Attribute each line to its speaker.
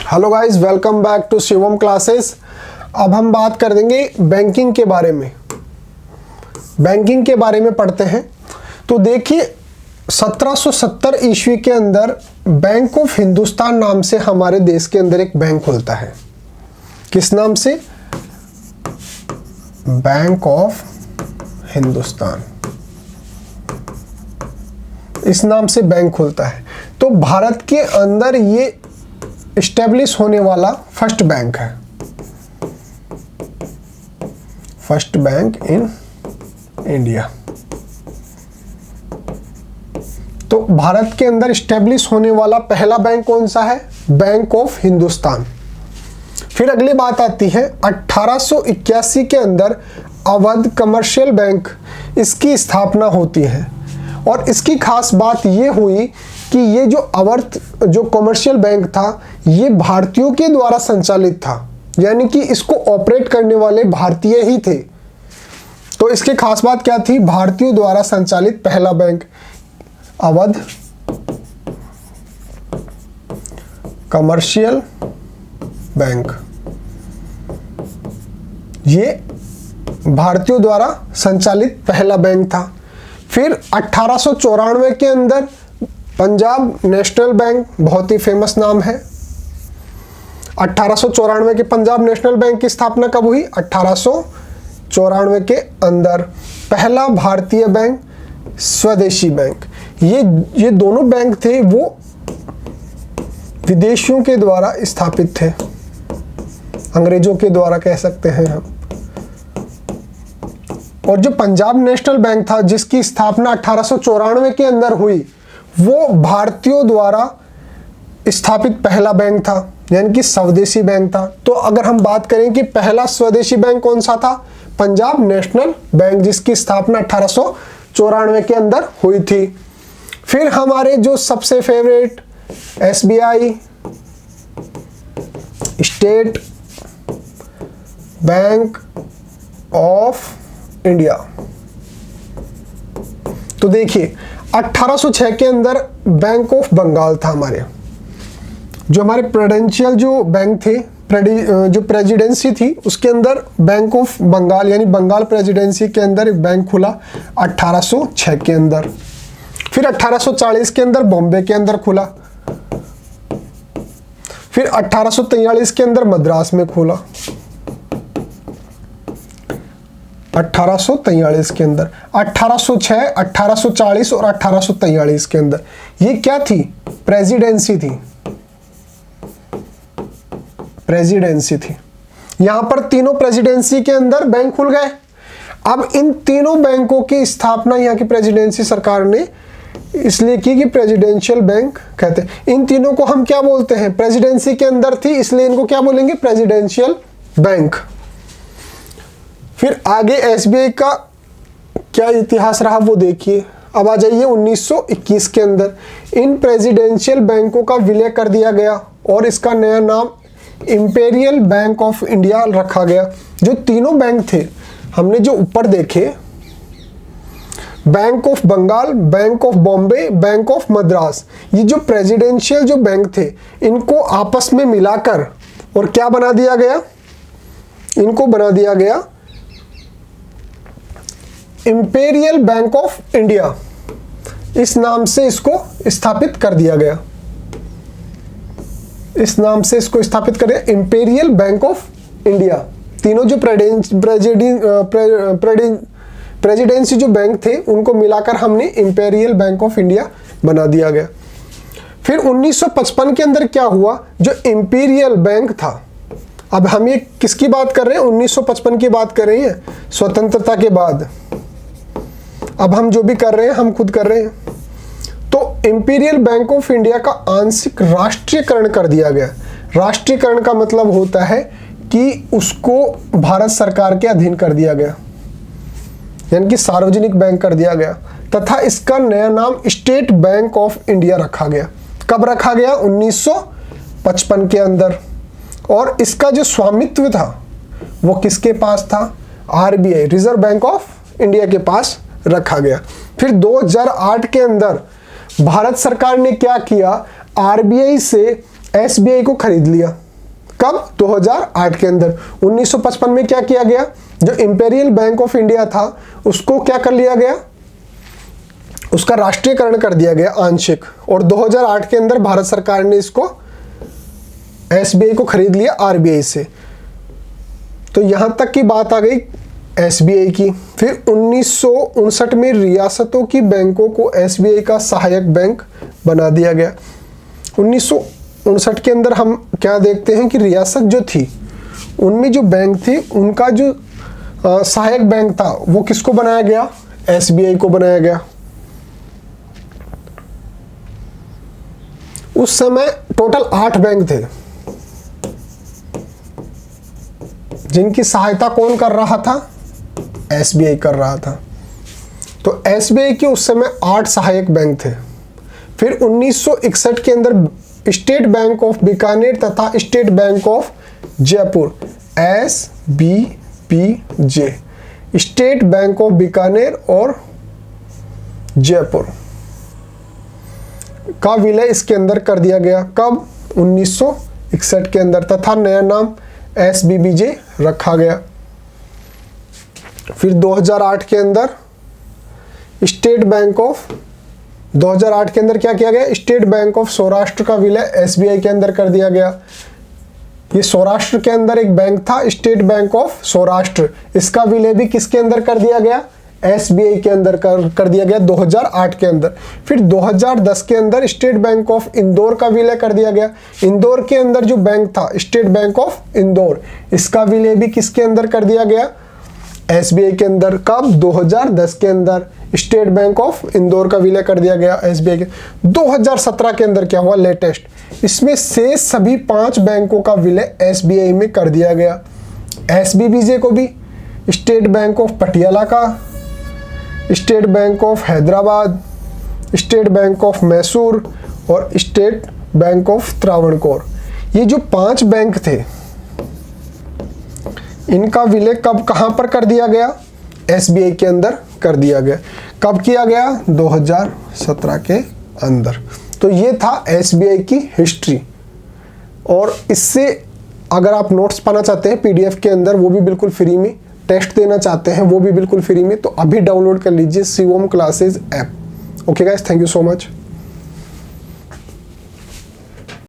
Speaker 1: Hello guys, welcome back to Shivam classes. अब हम बात कर देंगे बैंकिंग के बारे में। बैंकिंग के बारे में पढ़ते हैं। तो देखिए 1770 ईस्वी के अंदर बैंक ऑफ हिंदुस्तान नाम से हमारे देश के अंदर एक बैंक खुलता है। किस नाम से? बैंक ऑफ हिंदुस्तान, इस नाम से बैंक खुलता है। तो भारत के अंदर ये इस्टेब्लिश होने वाला फर्स्ट बैंक है, फर्स्ट बैंक इन इंडिया। तो भारत के अंदर इस्टेब्लिश होने वाला पहला बैंक कौन सा है? Bank of Hindustan. फिर अगली बात आती है 1881 के अंदर अवध कमर्शियल बैंक, इसकी स्थापना होती है। और इसकी खास बात ये हुई कि ये जो अवध जो कमर्शियल बैंक था ये भारतीयों के द्वारा संचालित था, यानी कि इसको ऑपरेट करने वाले भारतीय ही थे। तो इसकी खास बात क्या थी? भारतीयों द्वारा संचालित पहला बैंक अवध कमर्शियल बैंक, ये भारतीयों द्वारा संचालित पहला बैंक था। फिर 1894 के अंदर पंजाब नेशनल बैंक, बहुत ही फेमस नाम है। 1894 के पंजाब नेशनल बैंक की स्थापना कब हुई? 1894 के अंदर। पहला भारतीय बैंक स्वदेशी बैंक, ये दोनों बैंक थे वो विदेशियों के द्वारा स्थापित थे, अंग्रेजों के द्वारा कह सकते हैं हम। और जो पंजाब नेशनल बैंक था जिसकी स्थापना 1894 के अंदर हुई, वो भारतीयों द्वारा स्थापित पहला बैंक था, यानी कि स्वदेशी बैंक था। तो अगर हम बात करें कि पहला स्वदेशी बैंक कौन सा था? पंजाब नेशनल बैंक, जिसकी स्थापना 1894 के अंदर हुई थी। फिर हमारे जो सबसे favourite SBI, state bank of India. तो देखिए 1806 के अंदर बैंक ऑफ बंगाल था हमारे, जो हमारे प्रेसिडेंशियल जो बैंक थे, जो प्रेसिडेंसी थी उसके अंदर बैंक ऑफ बंगाल यानी बंगाल प्रेसिडेंसी के अंदर एक बैंक खुला 1806 के अंदर। फिर 1840 के अंदर बॉम्बे के अंदर खुला। फिर 1843 के अंदर मद्रास में खुला, 1843 के अंदर। 1806, 1840 और 1843 के अंदर ये क्या थी? प्रेसिडेंसी थी, प्रेसिडेंसी थी। यहां पर तीनों प्रेसिडेंसी के अंदर बैंक खुल गए। अब इन तीनों बैंकों की स्थापना यहाँ की प्रेसिडेंसी सरकार ने इसलिए की कि प्रेसिडेंशियल बैंक कहते हैं। इन तीनों को हम क्या बोलते हैं? प्रेसिडेंसी के अंदर थी इसलिए इनको क्या बोलेंगे? Presidential bank. फिर आगे SBI का क्या इतिहास रहा वो देखिए। अब आ जाइए 1921 के अंदर इन प्रेसिडेंशियल बैंकों का विलय कर दिया गया और इसका नया नाम इंपीरियल बैंक ऑफ इंडिया रखा गया। जो तीनों बैंक थे हमने जो ऊपर देखे, bank of Bengal, bank of Bombay, bank of Madras, ये जो प्रेसिडेंशियल जो बैंक थे इनको आपस में मिलाकर और क्या बना दिया गया? इनको बना दिया गया इंपीरियल बैंक ऑफ इंडिया, इस नाम से इसको स्थापित कर दिया गया। इस नाम से इसको स्थापित कर दिया, इंपीरियल बैंक ऑफ इंडिया। तीनों जो प्रेसिडेंसी जो बैंक थे उनको मिलाकर हमने इंपीरियल बैंक ऑफ इंडिया बना दिया गया। फिर 1955 के अंदर क्या हुआ? जो इंपीरियल बैंक था, अब हम ये किसकी बात कर रहे हैं? 1955 की बात कर रहे हैं, स्वतंत्रता के बाद। अब हम जो भी कर रहे हैं हम खुद कर रहे हैं। तो इंपीरियल बैंक ऑफ इंडिया का आंशिक राष्ट्रीयकरण कर दिया गया। राष्ट्रीयकरण का मतलब होता है कि उसको भारत सरकार के अधीन कर दिया गया, यानी कि सार्वजनिक बैंक कर दिया गया। तथा इसका नया नाम स्टेट बैंक ऑफ इंडिया रखा गया। कब रखा गया? 1955 के अंदर। और इसका जो स्वामित्व था वो किसके पास था? RBI, reserve bank of India के पास रखा गया। फिर 2008 के अंदर भारत सरकार ने क्या किया? RBI से एसबीआई को खरीद लिया। कब? 2008 के अंदर। 1955 में क्या किया गया, जो इंपीरियल बैंक ऑफ इंडिया था उसको क्या कर लिया गया, उसका राष्ट्रीयकरण कर दिया गया आंशिक, और 2008 के अंदर भारत सरकार ने इसको एसबीआई को खरीद लिया आरबीआई से। तो यहां तक की बात आ गई एसबीआई की। फिर 1959 में रियासतों की बैंकों को एसबीआई का सहायक बैंक बना दिया गया। 1959 के अंदर हम क्या देखते हैं कि रियासत जो थी उनमें जो बैंक थे उनका जो सहायक बैंक था वो किसको बनाया गया, एसबीआई को बनाया गया। उस समय टोटल 8 बैंक थे जिनकी सहायता कौन कर रहा था, एसबीआई कर रहा था। तो एसबीआई के उस समय 8 सहायक बैंक थे। फिर 1961 के अंदर स्टेट बैंक ऑफ बीकानेर तथा state bank of Jaipur, SBBJ, state bank of Bikaner और जयपुर का विलय इसके अंदर कर दिया गया। कब? 1961 के अंदर, तथा नया नाम SBBJ रखा गया। फिर 2008 के अंदर स्टेट बैंक ऑफ 2008 के अंदर क्या किया गया, स्टेट बैंक ऑफ सौराष्ट्र का विलय एसबीआई के अंदर कर दिया गया। ये सौराष्ट्र के अंदर एक बैंक था स्टेट बैंक ऑफ सौराष्ट्र, इसका विलय भी किसके अंदर कर दिया गया, एसबीआई के अंदर कर दिया गया 2008 के अंदर। फिर 2010 के अंदर स्टेट बैंक ऑफ इंदौर का विलय कर दिया गया। इंदौर के अंदर जो बैंक था स्टेट बैंक ऑफ इंदौर, इसका विलय भी किसके अंदर कर दिया गया, एसबीआई के अंदर। कब? 2010 के अंदर स्टेट बैंक ऑफ इंदौर का विलय कर दिया गया एसबीआई के। 2017 के अंदर क्या हुआ लेटेस्ट, इसमें से सभी 5 बैंकों का विलय एसबीआई में कर दिया गया। एसबीबीजे को भी स्टेट बैंक ऑफ पटियाला का, state bank of Hyderabad, state bank of Mysore और स्टेट बैंक ऑफ त्रावणकोर, ये जो 5 बैंक थे इनका विलय कब कहां पर कर दिया गया, एसबीआई के अंदर कर दिया गया। कब किया गया, 2017 के अंदर। तो ये था एसबीआई की हिस्ट्री। और इससे अगर आप नोट्स पाना चाहते हैं पीडीएफ के अंदर, वो भी बिल्कुल फ्री में, टेस्ट देना चाहते हैं वो भी बिल्कुल फ्री में, तो अभी डाउनलोड कर लीजिए Shivam classes app. Okay guys, thank you so much.